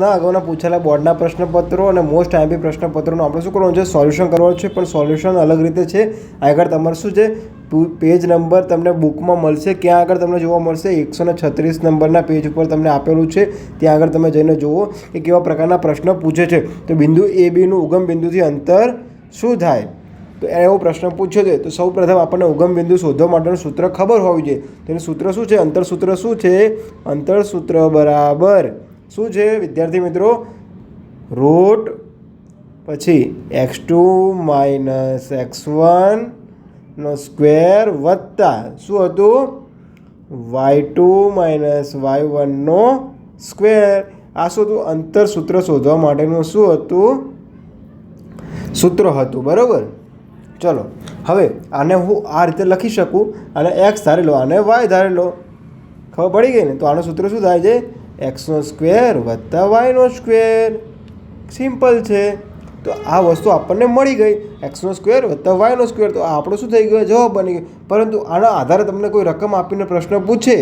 ના અગાઉના પૂછેલા બોર્ડના પ્રશ્નપત્રો અને મોસ્ટ આઈએમપી પ્રશ્નપત્રોનું આપણે શું કરવાનું છે, સોલ્યુશન કરવાનું છે. પણ સોલ્યુશન અલગ રીતે છે. આગળ તમારે શું છે, પેજ નંબર તમને બુકમાં મળશે. ક્યાં આગળ તમને જોવા મળશે? 136 નંબરના પેજ ઉપર તમને આપેલું છે. ત્યાં આગળ તમે જઈને જુઓ કે કેવા પ્રકારના પ્રશ્ન પૂછે છે. તો બિંદુ એ બીનું ઉગમ બિંદુથી અંતર શું થાય? તો એવો પ્રશ્ન પૂછ્યો છે. તો સૌ પ્રથમ આપણને ઉગમ બિંદુ શોધવા માટેનું સૂત્ર ખબર હોવું જોઈએ. તેનું સૂત્ર શું છે? અંતર સૂત્ર શું છે? અંતર સૂત્ર બરાબર શું છે વિદ્યાર્થી મિત્રો? રૂટ પછી x2 માઇનસ x1 નો સ્ક્વેર વત્તા શું હતું? y2 માઇનસ y1 નો સ્ક્વેર. આ શું હતું? અંતર સૂત્ર શોધવા માટેનું શું હતું? સૂત્ર હતું. બરાબર. ચલો હવે આને હું આ રીતે લખી શકું. આને x ધારી લો, આને y ધારી લો. ખબર પડી ગઈ ને? તો આનું સૂત્ર શું થાય છે? x નો સ્ક્વેર વત્તા y નો સ્ક્વેર. સિમ્પલ છે. તો આ વસ્તુ આપણને મળી ગઈ, x નો સ્ક્વેર વત્તા y નો સ્ક્વેર. તો આ આપણો શું થઈ ગયો? જવાબ બની ગયો. પરંતુ આના આધારે તમને કોઈ રકમ આપીને પ્રશ્ન પૂછે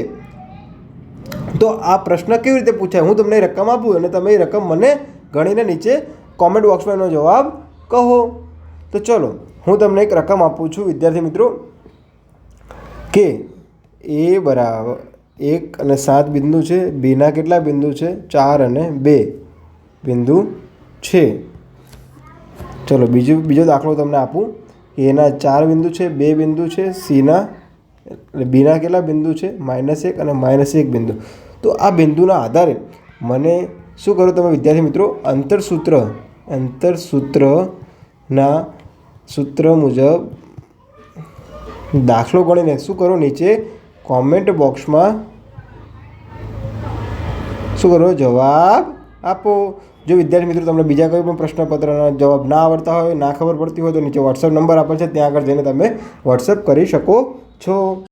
તો આ પ્રશ્ન કેવી રીતે પૂછાય? હું તમને રકમ આપું અને તમે એ રકમ મને ગણીને નીચે કોમેન્ટ બોક્સમાં એનો જવાબ કહો. તો ચલો હું તમને એક રકમ આપું છું વિદ્યાર્થી મિત્રો કે a બરાબર 1 અને 7 બિંદુ છે. બીના કેટલા બિંદુ છે? 4 અને 2 બિંદુ છે. ચલો બીજો દાખલો તમને આપું. એના 4 બિંદુ છે, 2 બિંદુ છે. બીના કેટલા બિંદુ છે? -1 અને -1 બિંદુ. તો આ બિંદુના આધારે મને શું કરો તમે વિદ્યાર્થી મિત્રો? અંતર સૂત્રના સૂત્ર મુજબ દાખલો ગણીને શું કરો? નીચે કોમેન્ટ બોક્સમાં શું કરો? જવાબ આપો. જો વિદ્યાર્થી મિત્રો તમને બીજા કોઈ પણ પ્રશ્નપત્રના જવાબ ના આવડતા હોય, ના ખબર પડતી હોય તો નીચે વોટ્સએપ નંબર આપેલ છે, ત્યાં આગળ જઈને તમે વોટ્સએપ કરી શકો છો.